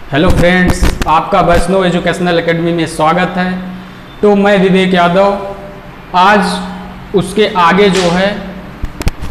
Hello friends, आपका वैष्णव educational academy में स्वागत है। तो मैं विवेक यादव आज उसके आगे जो है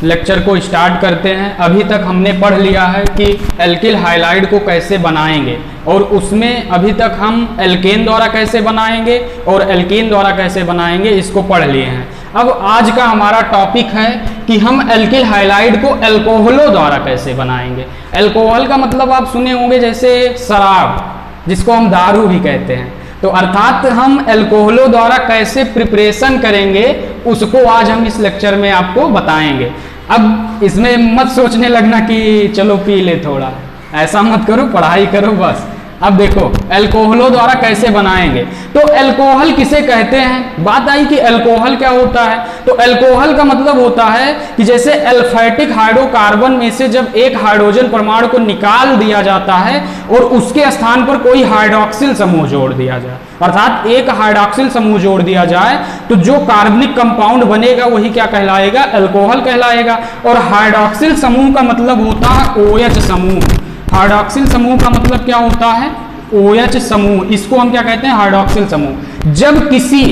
लेक्चर को स्टार्ट करते हैं। अभी तक हमने पढ़ लिया है कि एल्किल हाइलाइड को कैसे बनाएंगे और उसमें अभी तक हम एल्केन द्वारा कैसे बनाएंगे और एल्कीन द्वारा कैसे बनाएंगे इसको पढ़ लिए हैं। अब आज का हमारा टॉपिक है कि हम एल्किल हाइलाइड को अल्कोहलों द्वारा कैसे बनाएंगे। अल्कोहल का मतलब आप सुने होंगे जैसे शराब, जिसको हम दारू भी कहते हैं। तो अर्थात हम अल्कोहलों द्वारा कैसे प्रिपरेशन करेंगे उसको आज हम इस लेक्चर में आपको बताएंगे। अब इसमें मत सोचने लगना कि चलो पी ले थोड़ा, ऐसा मत करो, पढ़ाई करो बस। अब देखो अल्कोहलों द्वारा कैसे बनाएंगे। तो अल्कोहल किसे कहते हैं, बात आई कि अल्कोहल क्या होता है। तो अल्कोहल का मतलब होता है कि जैसे अल्फैटिक हाइड्रोकार्बन में से जब एक हाइड्रोजन परमाणु को निकाल दिया जाता है और उसके स्थान पर कोई हाइड्रॉक्सिल समूह जोड़ दिया जाए, अर्थात एक हाइड्रॉक्सिल समूह जोड़ दिया जाए तो जो कार्बनिक कंपाउंड बनेगा वही क्या कहलाएगा, अल्कोहल कहलाएगा। और हाइड्रॉक्सिल समूह का मतलब होता है OH समूह। हाइड्रॉक्सिल समूह का मतलब क्या होता है, OH समूह। इसको हम क्या कहते हैं, हाइड्रॉक्सिल समूह। जब किसी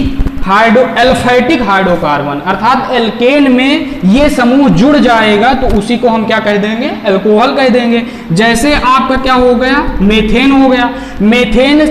अल्फैटिक हाइड्रोकार्बन अर्थात एल्केन में ये समूह जुड़ जाएगा तो उसी को हम क्या कह देंगे, अल्कोहल कह देंगे। जैसे आपका क्या हो गया, मेथेन हो गया। मेथेन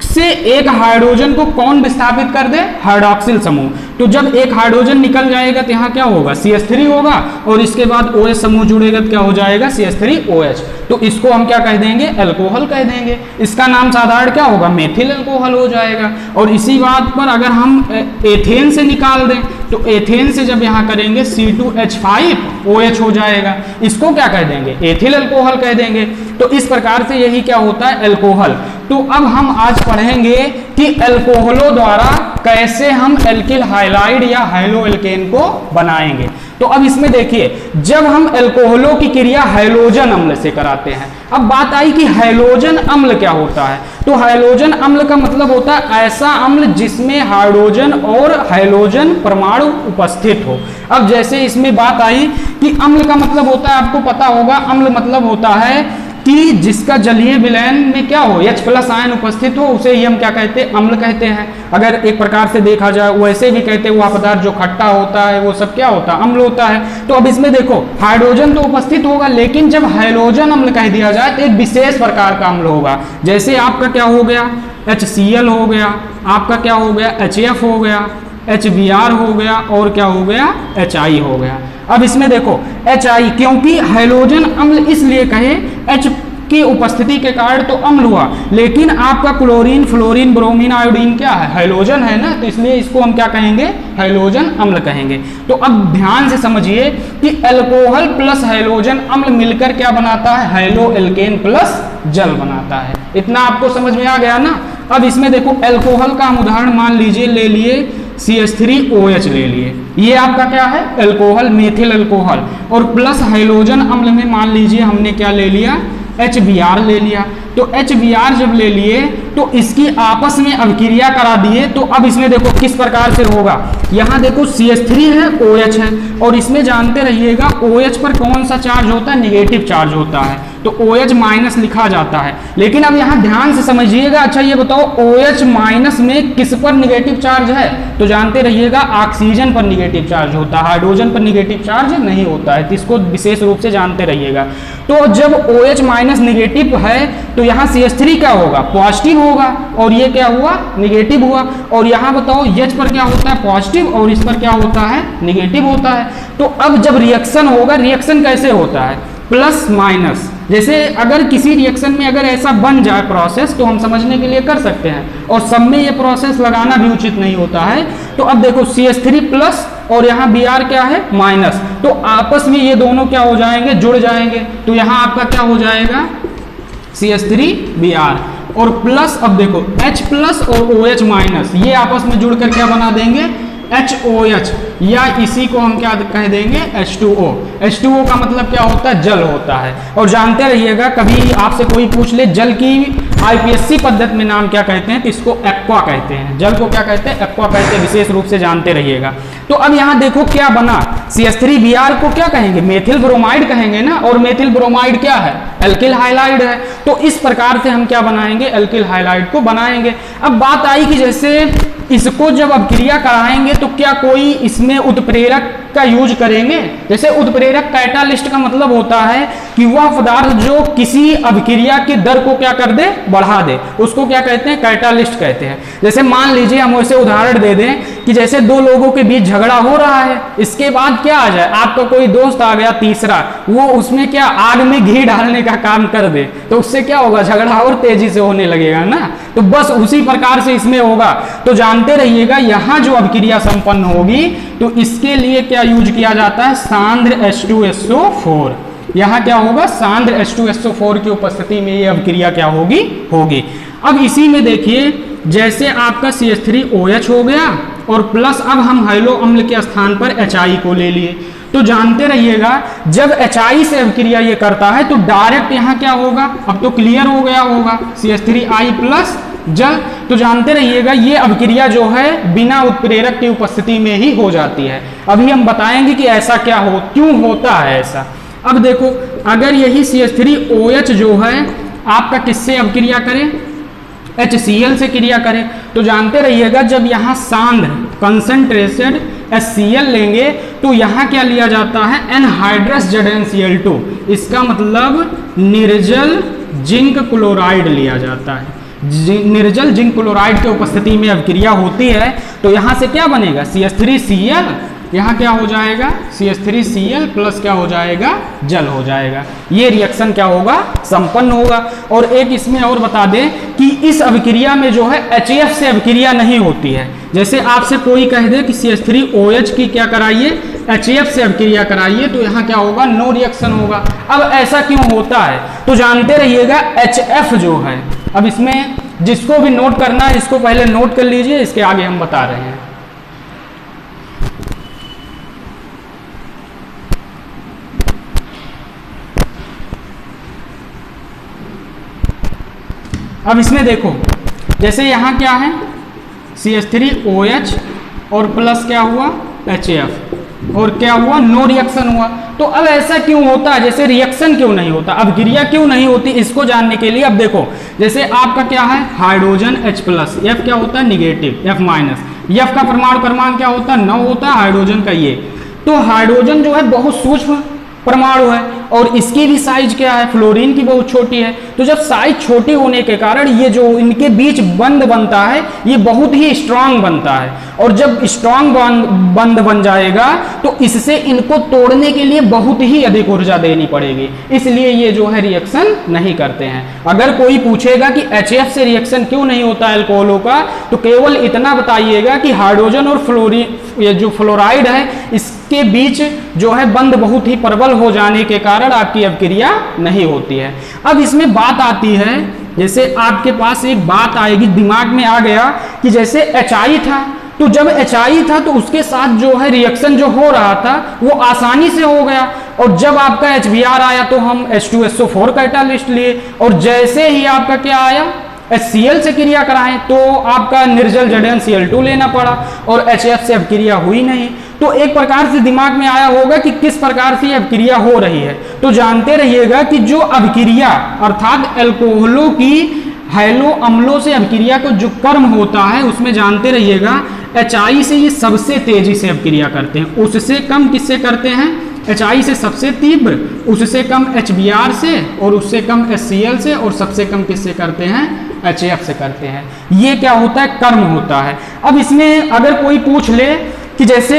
से एक हाइड्रोजन को कौन विस्थापित कर दे, हाइड्रॉक्सिल समूह। तो जब एक हाइड्रोजन निकल जाएगा तो यहाँ क्या होगा, CH3 होगा और इसके बाद OH समूह जुड़ेगा तो क्या हो जाएगा, CH3OH। तो इसको हम क्या कह देंगे, अल्कोहल कह देंगे। इसका नाम साधारण क्या होगा, मेथिल अल्कोहल हो जाएगा। और इसी बात पर अगर हम एथेन से निकाल दें तो एथेन से जब यहाँ करेंगे C2H5OH हो जाएगा, इसको क्या कह देंगे, एथिल अल्कोहल कह देंगे। तो इस प्रकार से यही क्या होता है, अल्कोहल। तो अब हम आज पढ़ेंगे कि अल्कोहलों द्वारा कैसे हम एल्किल हाइलाइड या हाइलो एल्केन को बनाएंगे। तो अब इसमें देखिए, जब हम अल्कोहलों की क्रिया हाइलोजन अम्ल से कराते हैं। अब बात आई कि हाइलोजन अम्ल क्या होता है। तो हाइलोजन अम्ल का मतलब होता है ऐसा अम्ल जिसमें हाइड्रोजन और हाइलोजन परमाणु उपस्थित हो। अब जैसे इसमें बात आई कि अम्ल का मतलब होता है, आपको पता होगा, अम्ल मतलब होता है कि जिसका जलीय विलयन में क्या हो, H+ आयन उपस्थित हो, उसे ही हम क्या कहते हैं, अम्ल कहते हैं। अगर एक प्रकार से देखा जाए वैसे भी कहते हैं वह पदार्थ जो खट्टा होता है वो सब क्या होता है, अम्ल होता है। तो अब इसमें देखो हाइड्रोजन तो उपस्थित होगा, लेकिन जब हाइलोजन अम्ल कह दिया जाए तो एक विशेष प्रकार का अम्ल होगा। जैसे आपका क्या हो गया, HCl हो गया, आपका क्या हो गया, HF हो गया, HBr हो गया और क्या हो गया, HI हो गया। अब इसमें देखो HI, क्योंकि हाइलोजन अम्ल इसलिए कहे, H की उपस्थिति के कारण तो अम्ल हुआ, लेकिन आपका क्लोरीन, फ्लोरीन, ब्रोमीन, आयोडीन क्या है, हाइलोजन है ना, तो इसलिए इसको हम क्या कहेंगे, हाइलोजन अम्ल कहेंगे। तो अब ध्यान से समझिए कि अल्कोहल प्लस हाइलोजन अम्ल मिलकर क्या बनाता है, हाइलो एल्केन प्लस जल बनाता है। इतना आपको समझ में आ गया ना। अब इसमें देखो अल्कोहल का हम उदाहरण मान लीजिए, ले लिए CH3OH ले लिए, ये आपका क्या है, अल्कोहल, मेथिल अल्कोहल। और प्लस हाइलोजन अम्ल में मान लीजिए हमने क्या ले लिया, HBr ले लिया। तो HBr जब ले लिए तो इसकी आपस में अभिक्रिया करा दिए। तो अब इसमें देखो किस प्रकार से होगा, यहाँ देखो CH3 है, OH है, और इसमें जानते रहिएगा OH पर कौन सा चार्ज होता है, निगेटिव चार्ज होता है, तो OH- लिखा जाता है। लेकिन अब यहाँ ध्यान से समझिएगा, अच्छा ये बताओ OH- में किस पर निगेटिव चार्ज है, तो जानते रहिएगा ऑक्सीजन पर निगेटिव चार्ज होता है, हाइड्रोजन पर निगेटिव चार्ज नहीं होता है। तो इसको विशेष रूप से जानते रहिएगा। तो जब OH- निगेटिव है तो यहाँ CH3 क्या होगा, पॉजिटिव होगा, और ये क्या हुआ, निगेटिव हुआ। और यहाँ बताओ H पर क्या होता है, पॉजिटिव, और इस पर क्या होता है, निगेटिव होता है। तो अब जब रिएक्शन होगा, रिएक्शन कैसे होता है, प्लस माइनस। जैसे अगर किसी रिएक्शन में अगर ऐसा बन जाए प्रोसेस तो हम समझने के लिए कर सकते हैं, और सब में ये प्रोसेस लगाना भी उचित नहीं होता है। तो अब देखो CH3 प्लस और यहाँ Br क्या है, माइनस, तो आपस में ये दोनों क्या हो जाएंगे, जुड़ जाएंगे। तो यहाँ आपका क्या हो जाएगा, CH3Br और प्लस, अब देखो H+ और OH- ये आपस में जुड़कर क्या बना देंगे, HOH, या इसी को हम क्या कह देंगे, H2O। H2O का मतलब क्या होता है, जल होता है। और जानते रहिएगा, कभी आपसे कोई पूछ ले जल की IPSC पद्धति में नाम क्या कहते हैं, तो इसको एक्वा कहते हैं। जल को क्या कहते हैं, एक्वा कहते हैं, विशेष रूप से जानते रहिएगा। तो अब यहां देखो क्या बना, CH3Br को क्या कहेंगे, मेथिल ब्रोमाइड कहेंगे ना, और मेथिल ब्रोमाइड क्या है, एल्किल हाइलाइड है। तो इस प्रकार से हम क्या बनाएंगे, एल्किल हाइलाइड को बनाएंगे। अब बात आई कि जैसे इसको जब अभिक्रिया कराएंगे तो क्या कोई इसमें उत्प्रेरक का यूज करेंगे। जैसे उत्प्रेरक कैटालिस्ट का मतलब होता है कि वह पदार्थ जो किसी अभिक्रिया की दर को क्या कर दे, बढ़ा दे, उसको क्या कहते हैं, कैटालिस्ट कहते हैं। जैसे मान लीजिए हम ऐसे उदाहरण दे दें कि जैसे दो लोगों के बीच झगड़ा हो रहा है, इसके बाद क्या आ जाए, आपका कोई दोस्त आ गया तीसरा, वो उसमें क्या आग में घी डालने का काम कर दे, तो उससे क्या होगा, झगड़ा और तेजी से होने लगेगा ना। तो बस उसी प्रकार से इसमें होगा। तो जानते रहिएगा यहां जो अभिक्रिया संपन्न होगी तो इसके लिए क्या यूज किया जाता है, सांद्र H2SO4। यहां क्या होगा, सांद्र H2SO4 की उपस्थिति में ये अभिक्रिया क्या होगी, होगी। अब इसी में देखिए जैसे आपका CH3OH हो गया और प्लस अब हम हाइलो अम्ल के स्थान पर HI को ले लिए। तो जानते रहिएगा जब HI से अभिक्रिया ये करता है तो डायरेक्ट यहाँ क्या होगा, अब तो क्लियर हो गया होगा, CH3I प्लस जल। तो जानते रहिएगा ये अभिक्रिया जो है बिना उत्प्रेरक की उपस्थिति में ही हो जाती है। अभी हम बताएंगे कि ऐसा क्या हो, क्यों होता है ऐसा। अब देखो अगर यही CH3OH जो है आपका किससे अभिक्रिया करे, HCl से क्रिया करें, तो जानते रहिएगा जब यहाँ सांद्र कंसंट्रेटेड HCl लेंगे तो यहाँ क्या लिया जाता है, एनहाइड्रस ZnCl2। इसका मतलब निर्जल जिंक क्लोराइड लिया जाता है। निर्जल जिंक क्लोराइड की उपस्थिति में अभिक्रिया होती है तो यहाँ से क्या बनेगा, CH3Cl, यहाँ क्या हो जाएगा, CH3Cl प्लस क्या हो जाएगा, जल हो जाएगा। ये रिएक्शन क्या होगा, संपन्न होगा। और एक इसमें और बता दें कि इस अभिक्रिया में जो है HF से अभिक्रिया नहीं होती है। जैसे आपसे कोई कह दे कि CH3OH की क्या कराइए, HF से अभिक्रिया कराइए, तो यहाँ क्या होगा, नो रिएक्शन होगा। अब ऐसा क्यों होता है, तो जानते रहिएगा HF जो है, अब इसमें जिसको भी नोट करना है इसको पहले नोट कर लीजिए, इसके आगे हम बता रहे हैं। अब इसमें देखो जैसे यहाँ क्या है, CH3OH और प्लस क्या हुआ, HF, और क्या हुआ, नो रिएक्शन हुआ। तो अब ऐसा क्यों होता है, जैसे रिएक्शन क्यों नहीं होता, अभिक्रिया क्यों नहीं होती, इसको जानने के लिए अब देखो जैसे आपका क्या है, हाइड्रोजन H प्लस, F क्या होता है, निगेटिव, F माइनस, F का परमाणु क्रमांक क्या होता है, 9 होता है, हाइड्रोजन का ये। तो हाइड्रोजन जो है बहुत सूक्ष्म परमाणु है और इसकी भी साइज क्या है, फ्लोरीन की बहुत छोटी है। तो जब साइज छोटी होने के कारण ये जो इनके बीच बंध बनता है ये बहुत ही स्ट्रांग बनता है, और जब स्ट्रांग बंध बन जाएगा तो इससे इनको तोड़ने के लिए बहुत ही अधिक ऊर्जा देनी पड़ेगी, इसलिए ये जो है रिएक्शन नहीं करते हैं। अगर कोई पूछेगा कि HF से रिएक्शन क्यों नहीं होता अल्कोहलों का, तो केवल इतना बताइएगा कि हाइड्रोजन और फ्लोरीन, ये जो फ्लोराइड है इसके बीच जो है बंध बहुत ही प्रबल हो जाने के कारण आपकी अभिक्रिया नहीं होती है। अब इसमें बात आती है, जैसे आपके पास एक बात आएगी, दिमाग में आ गया कि जैसे HI था, तो जब HI था तो उसके साथ जो है रिएक्शन जो हो रहा था वो आसानी से हो गया, और जब आपका HBr आया तो हम H2SO4 कैटालिस्ट लिए, और जैसे ही आपका क्या आया, HCl से क्रिया कराएं तो आपका निर्जल ZnCl2 लेना पड़ा और HF से अभिक्रिया हुई नहीं। तो एक प्रकार से दिमाग में आया होगा कि किस प्रकार से अभिक्रिया हो रही है। तो जानते रहिएगा कि जो अभिक्रिया अर्थात अल्कोहलों की हैलो अम्लों से अभिक्रिया को जो कर्म होता है उसमें जानते रहिएगा HI से ये सबसे तेजी से अभिक्रिया करते हैं, उससे कम किससे करते हैं, HI से सबसे तीव्र, उससे कम HBr से, और उससे कम HCl से, और सबसे कम किससे करते हैं, HF से करते हैं। ये क्या होता है, कर्म होता है। अब इसमें अगर कोई पूछ ले कि जैसे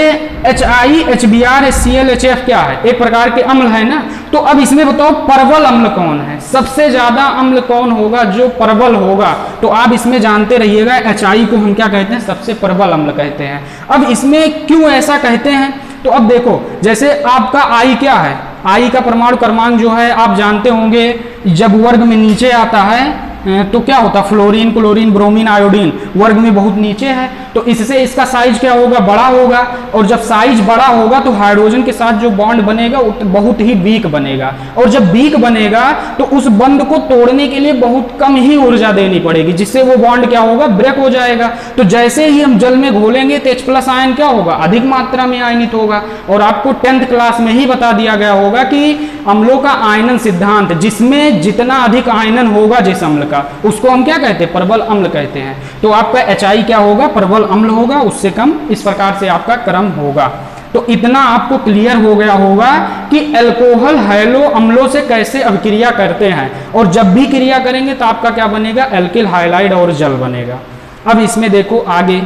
HI, HBr, HCl, HF क्या है, एक प्रकार के अम्ल है ना, तो अब इसमें बताओ प्रबल अम्ल कौन है, सबसे ज्यादा अम्ल कौन होगा जो प्रबल होगा। तो आप इसमें जानते रहिएगा HI को हम क्या कहते हैं, सबसे प्रबल अम्ल कहते हैं। अब इसमें क्यों ऐसा कहते हैं, तो अब देखो जैसे आपका I क्या है, I का परमाणु क्रमांक जो है आप जानते होंगे, जब वर्ग में नीचे आता है तो क्या होता, फ्लोरीन, क्लोरीन, ब्रोमीन, आयोडीन वर्ग में बहुत नीचे है, तो इससे इसका साइज क्या होगा, बड़ा होगा। और जब साइज बड़ा होगा तो हाइड्रोजन के साथ जो बॉन्ड बनेगा वो बहुत ही वीक बनेगा, और जब वीक बनेगा तो उस बंध को तोड़ने के लिए बहुत कम ही ऊर्जा देनी पड़ेगी, जिससे वो बॉन्ड क्या होगा, ब्रेक हो जाएगा। तो जैसे ही हम जल में घोलेंगे तो H+ आयन क्या होगा, अधिक मात्रा में आयनित होगा। और आपको 10th क्लास में ही बता दिया गया होगा कि अम्लों का आयनन सिद्धांत, जिसमें जितना अधिक आयनन होगा जिस अम्ल का, उसको हम क्या कहते हैं, प्रबल अम्ल कहते हैं। तो आपका HI क्या होगा, प्रबल अम्ल होगा, उससे कम इस प्रकार से आपका क्रम होगा। तो इतना आपको क्लियर हो गया होगा कि अल्कोहल हैलो अम्लों से कैसे अभिक्रिया करते हैं, और जब भी क्रिया करेंगे तो आपका क्या बनेगा, एल्किल हाइलाइड और जल बनेगा। अब इसमें देखो आगे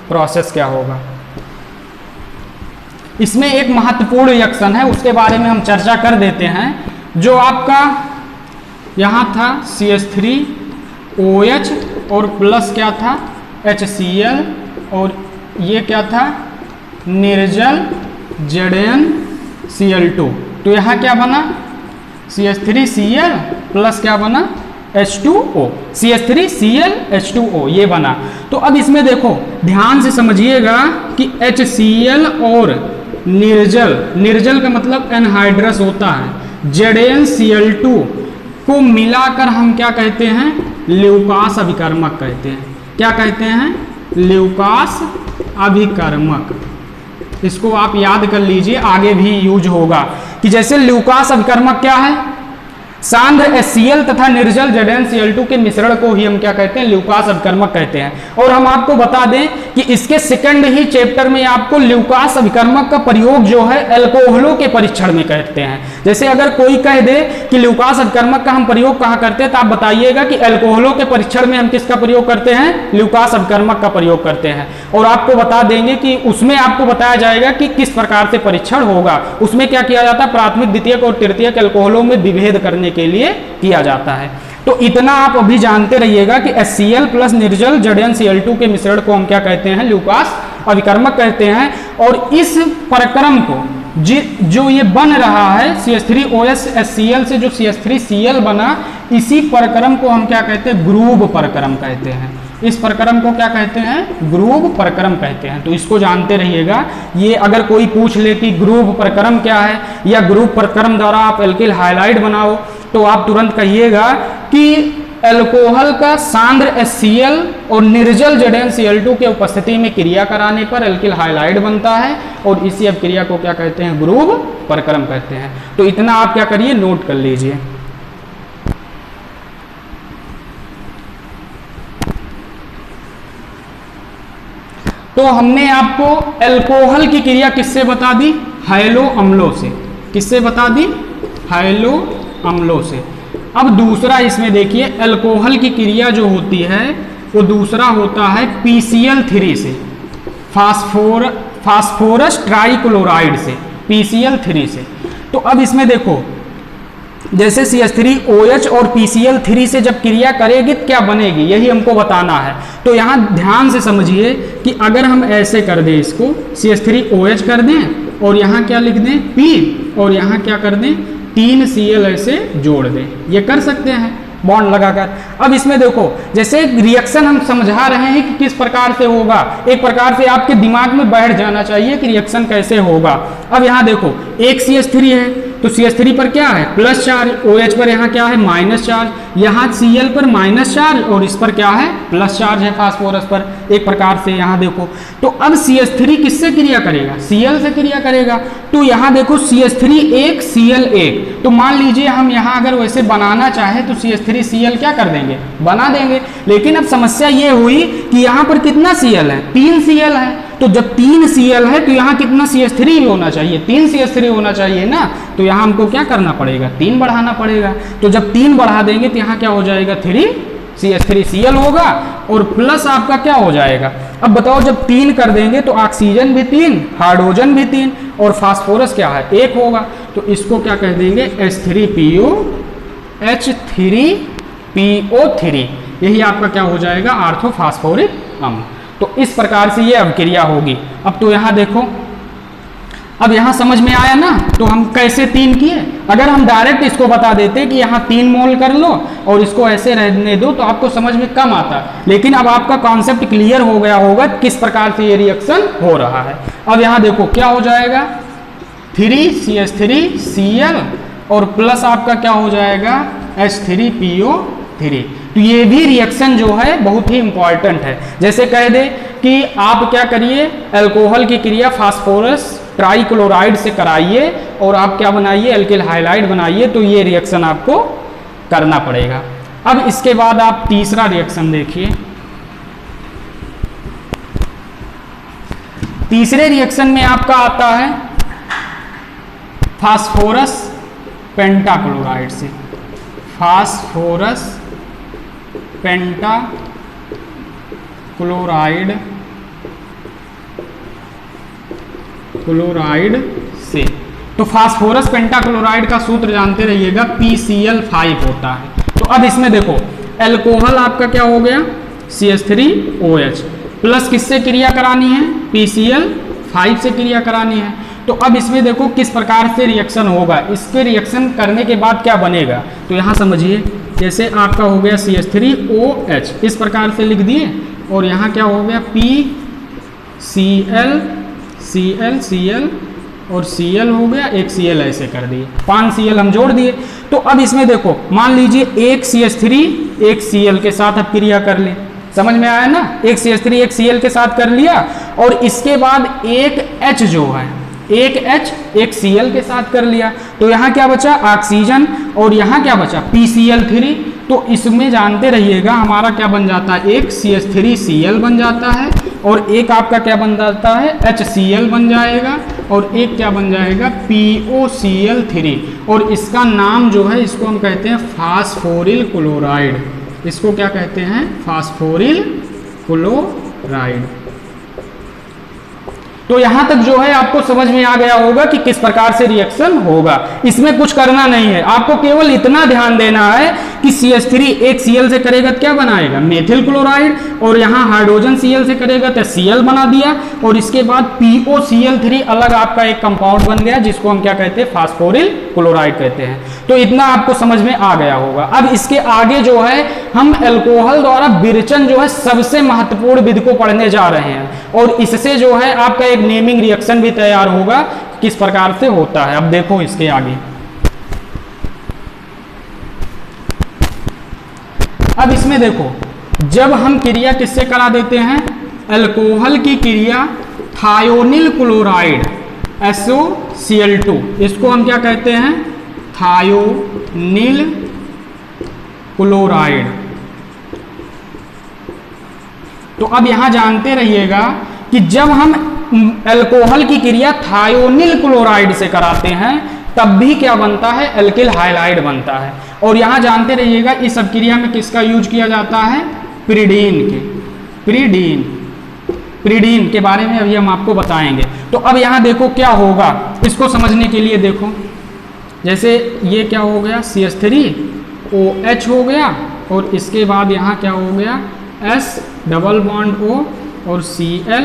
प्रोसेस क्या होगा। इसमें एक महत्वपूर्ण रिएक्शन है, उसके बारे में हम चर्चा कर देते हैं। जो आपका यहाँ था CH3OH और प्लस क्या था, HCl, और ये क्या था, निर्जल ZnCl2। तो यहाँ क्या बना, CH3Cl प्लस क्या बना, H2O, CH3Cl H2O ये बना। तो अब इसमें देखो ध्यान से समझिएगा कि HCl और निर्जल का मतलब एनहाइड्रस होता है, ZnCl2 को मिलाकर हम क्या कहते हैं, ल्यूकास अभिकर्मक कहते हैं। क्या कहते हैं, ल्यूकास अभिकर्मक। इसको आप याद कर लीजिए, आगे भी यूज होगा कि जैसे ल्यूकास अभिकर्मक क्या है, सांद्र HCl तथा निर्जल ZnCl2 के मिश्रण को ही हम क्या कहते हैं, ल्यूकास अभिकर्मक कहते हैं। और हम आपको बता दें कि इसके सेकंड ही चैप्टर में आपको ल्यूकास अभिकर्मक का प्रयोग जो है अल्कोहलों के परीक्षण में कहते हैं। जैसे अगर कोई कह दे कि ल्यूकास अभिकर्मक का हम प्रयोग कहाँ करते हैं, तो आप बताइएगा कि अल्कोहलों के परीक्षण में हम किसका प्रयोग करते हैं, ल्यूकास अभिकर्मक का प्रयोग करते हैं। और आपको बता देंगे कि उसमें आपको बताया जाएगा कि किस प्रकार से परीक्षण होगा। उसमें क्या किया जाता है, प्राथमिक, द्वितीयक और तृतीयक अल्कोहलों में विभेद करने के लिए किया जाता है। तो इतना आप अभी जानते रहिएगा कि HCl प्लस निर्जल ZnCl2 के मिश्रण को हम क्या कहते हैं, ल्यूकास अभिकर्मक कहते हैं। और इस प्रक्रम को जो ये बन रहा है CH3OH HCl से जो CH3Cl बना, इसी प्रक्रम को हम क्या कहते हैं, ग्रूव प्रक्रम कहते हैं। इस प्रक्रम को क्या कहते हैं, ग्रूव प्रक्रम कहते हैं। तो इसको जानते रहिएगा। ये अगर कोई पूछ ले कि ग्रूव प्रक्रम क्या है या ग्रूव प्रक्रम द्वारा आप एल्किल हाइलाइड बनाओ, तो आप तुरंत कहिएगा कि अल्कोहल का सांद्र HCl और निर्जल ZnCl2 के उपस्थिति में क्रिया कराने पर एल्किल हाइलाइड बनता है, और इसी अभिक्रिया को क्या कहते हैं, ग्रूव प्रक्रम कहते हैं। तो इतना आप क्या करिए, नोट कर लीजिए। तो हमने आपको अल्कोहल की क्रिया किससे बता दी, हैलो अम्लों से। किससे बता दी, हैलो अम्लों से। अब दूसरा इसमें देखिए, अल्कोहल की क्रिया जो होती है वो दूसरा होता है PCl3 से, फास्फोरस ट्राइक्लोराइड से, PCl3 से। तो अब इसमें देखो, जैसे CH3OH और PCl3 से जब क्रिया करेगी तो क्या बनेगी, यही हमको बताना है। तो यहाँ ध्यान से समझिए कि अगर हम ऐसे कर दें, इसको CH3OH कर दें और यहाँ क्या लिख दें, P, और यहाँ क्या कर दें, 3Cl ऐसे जोड़ दें, ये कर सकते हैं बॉन्ड लगाकर। अब इसमें देखो, जैसे रिएक्शन हम समझा रहे हैं कि किस प्रकार से होगा, एक प्रकार से आपके दिमाग में बैठ जाना चाहिए कि रिएक्शन कैसे होगा। अब यहाँ देखो, एक CH3 है तो CH3 पर क्या है, प्लस चार्ज, OH पर यहाँ क्या है, माइनस चार्ज, यहाँ Cl पर माइनस चार्ज और इस पर क्या है, प्लस चार्ज है फास्फोरस पर, एक प्रकार से यहाँ देखो। तो अब CH3 किससे क्रिया करेगा, Cl से क्रिया करेगा। तो यहाँ देखो CH3 एक, Cl एक। तो मान लीजिए हम यहाँ अगर वैसे बनाना चाहे तो CH3Cl क्या कर देंगे, बना देंगे। लेकिन अब समस्या ये हुई कि यहाँ पर कितना Cl है, 3Cl है। तो जब 3Cl है तो यहाँ कितना CH3 होना चाहिए, 3 CH3 होना चाहिए ना। तो यहाँ हमको क्या करना पड़ेगा, 3 बढ़ाना पड़ेगा। तो जब 3 बढ़ा देंगे तो यहाँ क्या हो जाएगा, 3CH3Cl होगा और प्लस आपका क्या हो जाएगा। अब बताओ, जब 3 कर देंगे तो ऑक्सीजन भी 3, हाइड्रोजन भी 3 और फास्फोरस क्या है, 1 होगा। तो इसको क्या कह देंगे, H3PO H3PO3, यही आपका क्या हो जाएगा, ऑर्थोफॉस्फोरिक अम्ल। तो इस प्रकार से ये अभिक्रिया होगी। अब तो यहाँ देखो, अब यहां समझ में आया ना, तो हम कैसे 3 किए। अगर हम डायरेक्ट इसको बता देते कि यहां 3 मोल कर लो और इसको ऐसे रहने दो तो आपको समझ में कम आता, लेकिन अब आपका कॉन्सेप्ट क्लियर हो गया होगा किस प्रकार से ये रिएक्शन हो रहा है। अब यहां देखो क्या हो जाएगा, 3CH3Cl और प्लस आपका क्या हो जाएगा, H3PO3। तो ये भी रिएक्शन जो है बहुत ही इंपॉर्टेंट है। जैसे कह दे कि आप क्या करिए, अल्कोहल की क्रिया फास्फोरस ट्राइक्लोराइड से कराइए और आप क्या बनाइए, एल्किल हाइलाइड बनाइए, तो ये रिएक्शन आपको करना पड़ेगा। अब इसके बाद आप तीसरा रिएक्शन देखिए। तीसरे रिएक्शन में आपका आता है फास्फोरस पेंटाक्लोराइड से, फास्फोरस पेंटाक्लोराइड से। तो फास्फोरस पेंटाक्लोराइड का सूत्र जानते रहिएगा, PCl5 होता है। तो अब इसमें देखो अल्कोहल आपका क्या हो गया, CH3OH प्लस किससे क्रिया करानी है, PCl5 से क्रिया करानी है। तो अब इसमें देखो किस प्रकार से रिएक्शन होगा, इसके रिएक्शन करने के बाद क्या बनेगा। तो यहाँ समझिए, जैसे आपका हो गया CH3OH इस प्रकार से लिख दिए और यहाँ क्या हो गया PCl Cl और Cl हो गया, एक Cl ऐसे कर दिए, 5 Cl हम जोड़ दिए। तो अब इसमें देखो मान लीजिए एक CH3 एक Cl के साथ अब क्रिया कर ले, समझ में आया ना, एक CH3 एक Cl के साथ कर लिया और इसके बाद एक H जो है, एक H एक Cl के साथ कर लिया। तो यहाँ क्या बचा, ऑक्सीजन, और यहाँ क्या बचा PCl3। तो इसमें जानते रहिएगा हमारा क्या बन जाता है, एक CH3Cl बन जाता है और एक आपका क्या बन जाता है, HCl बन जाएगा और एक क्या बन जाएगा POCl3। और इसका नाम जो है इसको हम कहते हैं फास्फोरिल क्लोराइड। इसको क्या कहते हैं, फास्फोरिल क्लोराइड। तो यहां तक जो है आपको समझ में आ गया होगा कि किस प्रकार से रिएक्शन होगा। इसमें कुछ करना नहीं है, आपको केवल इतना ध्यान देना है कि CH3 एक Cl से करेगा तो क्या बनाएगा, मेथिल क्लोराइड, और यहाँ हाइड्रोजन Cl से करेगा तो Cl बना दिया और इसके बाद POCl3 अलग आपका एक कंपाउंड बन गया जिसको हम क्या कहते हैं, फास्फोरिल क्लोराइड कहते हैं। तो इतना आपको समझ में आ गया होगा। अब इसके आगे जो है हम अल्कोहल द्वारा विरेचन जो है सबसे महत्वपूर्ण विधि को पढ़ने जा रहे हैं और इससे जो है आपका एक नेमिंग रिएक्शन भी तैयार होगा किस प्रकार से होता है। अब देखो इसके आगे, अब इसमें देखो जब हम क्रिया किससे करा देते हैं, अल्कोहल की क्रिया थायोनिल क्लोराइड SOCl2, इसको हम क्या कहते हैं, थायोनिल क्लोराइड। तो अब यहां जानते रहिएगा कि जब हम अल्कोहल की क्रिया थायोनिल क्लोराइड से कराते हैं तब भी क्या बनता है, एल्किल हाइलाइड बनता है। और यहां जानते रहिएगा इस अभिक्रिया में किसका यूज किया जाता है, पिरिडीन के, पिरिडीन के बारे में अभी हम आपको बताएंगे। तो अब यहां देखो क्या होगा, इसको समझने के लिए देखो, जैसे ये क्या हो गया, CH3OH हो गया और इसके बाद यहाँ क्या हो गया, S डबल बॉन्ड O और Cl।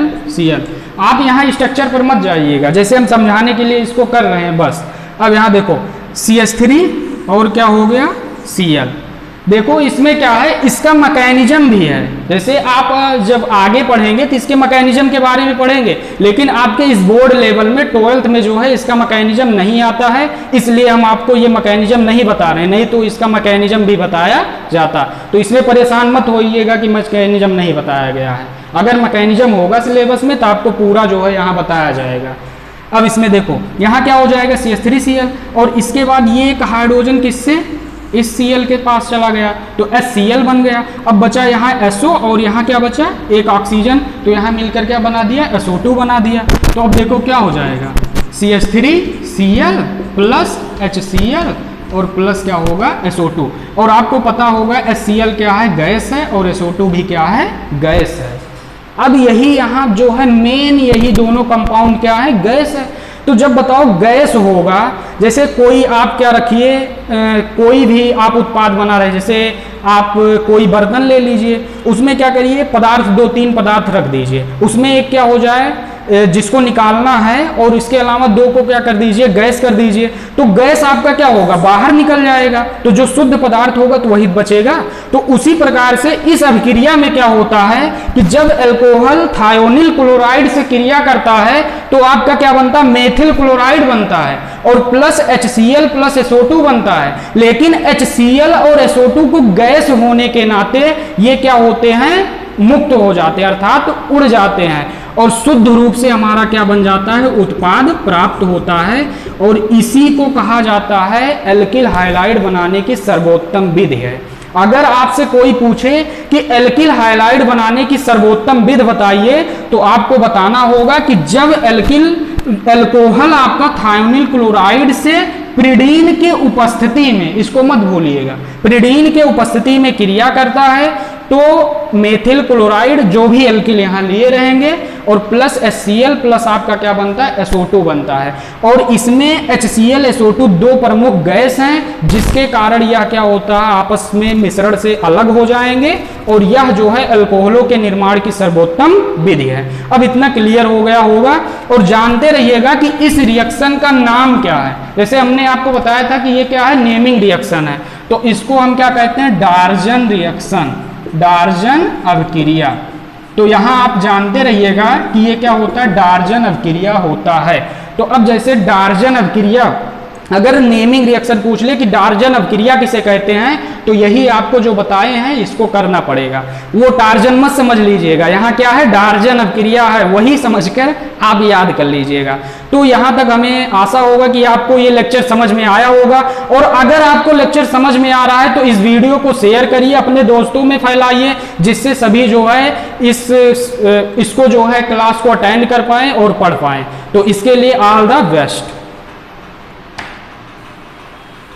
आप यहाँ स्ट्रक्चर पर मत जाइएगा, जैसे हम समझाने के लिए इसको कर रहे हैं बस। अब यहाँ देखो CH3 और क्या हो गया, Cl। देखो इसमें क्या है, इसका मैकेनिज्म भी है। जैसे आप जब आगे पढ़ेंगे तो इसके मैकेनिज्म के बारे में पढ़ेंगे, लेकिन आपके इस बोर्ड लेवल में 12th में जो है इसका मैकेनिज्म नहीं आता है, इसलिए हम आपको ये मैकेनिज्म नहीं बता रहे हैं, नहीं तो इसका मैकेनिज्म भी बताया जाता। तो इसमें परेशान मत होइएगा कि मैकेनिज्म नहीं बताया गया है, अगर मैकेनिज्म होगा सिलेबस में तो आपको पूरा जो है यहाँ बताया जाएगा। अब इसमें देखो यहाँ क्या हो जाएगा, CH3Cl और इसके बाद ये एक हाइड्रोजन किससे, इस Cl के पास चला गया तो HCl बन गया। अब बचा यहाँ SO और यहाँ क्या बचा, एक ऑक्सीजन, तो यहाँ मिलकर क्या बना दिया, SO2 बना दिया। तो अब देखो क्या हो जाएगा, CH3Cl प्लस HCl और प्लस क्या होगा, SO2। और आपको पता होगा HCl क्या है, गैस है, और SO2 भी क्या है, गैस है। अब यही यहाँ जो है मेन, यही दोनों कंपाउंड क्या है, गैस है। तो जब बताओ गैस होगा, जैसे कोई आप क्या रखिए, कोई भी आप उत्पाद बना रहे, जैसे आप कोई बर्तन ले लीजिए, उसमें क्या करिए, पदार्थ 2-3 पदार्थ रख दीजिए, उसमें एक क्या हो जाए, जिसको निकालना है, और इसके अलावा 2 को क्या कर दीजिए, गैस कर दीजिए, तो गैस आपका क्या होगा, बाहर निकल जाएगा, तो जो शुद्ध पदार्थ होगा तो वही बचेगा। तो उसी प्रकार से इस अभिक्रिया में क्या होता है कि जब अल्कोहल थायोनिल क्लोराइड से क्रिया करता है तो आपका क्या बनता है, मेथिल क्लोराइड बनता है, और प्लस HCl प्लस SO2 बनता है। लेकिन HCl और SO2 को गैस होने के नाते ये क्या होते हैं, मुक्त हो जाते हैं, अर्थात उड़ जाते हैं, और शुद्ध रूप से हमारा क्या बन जाता है, उत्पाद प्राप्त होता है। और इसी को कहा जाता है एल्किल हाइलाइड बनाने की सर्वोत्तम विधि है। अगर आपसे कोई पूछे कि एल्किल हाइलाइड बनाने की सर्वोत्तम विधि बताइए, तो आपको बताना होगा कि जब अल्कोहल आपका थायोनिल क्लोराइड से प्रिडीन के उपस्थिति में, इसको मत भूलिएगा, प्रिडीन के उपस्थिति में क्रिया करता है तो मेथिल क्लोराइड जो भी एल्किल यहाँ लिए रहेंगे, और प्लस HCl प्लस आपका क्या बनता है, SO2 बनता है। और इसमें HCl SO2 2 प्रमुख गैस हैं, जिसके कारण यह क्या होता है, आपस में मिश्रण से अलग हो जाएंगे, और यह जो है अल्कोहलों के निर्माण की सर्वोत्तम विधि है। अब इतना क्लियर हो गया होगा, और जानते रहिएगा कि इस रिएक्शन का नाम क्या है। जैसे हमने आपको बताया था कि ये क्या है, नेमिंग रिएक्शन है, तो इसको हम क्या कहते हैं, डार्जन रिएक्शन, डार्जन अभिक्रिया। तो यहां आप जानते रहिएगा कि ये क्या होता है, डार्जन अभिक्रिया होता है। तो अब जैसे डार्जन अभिक्रिया, अगर नेमिंग रिएक्शन पूछ ले कि डार्जन अभिक्रिया किसे कहते हैं, तो यही आपको जो बताए हैं इसको करना पड़ेगा। वो टार्जन मत समझ लीजिएगा, यहाँ क्या है, डार्जन अभिक्रिया है, वही समझकर आप याद कर लीजिएगा। तो यहाँ तक हमें आशा होगा कि आपको ये लेक्चर समझ में आया होगा। और अगर आपको लेक्चर समझ में आ रहा है तो इस वीडियो को शेयर करिए, अपने दोस्तों में फैलाइए, जिससे सभी जो है इसको जो है क्लास को अटेंड कर पाएं और पढ़ पाएं। तो इसके लिए ऑल द बेस्ट।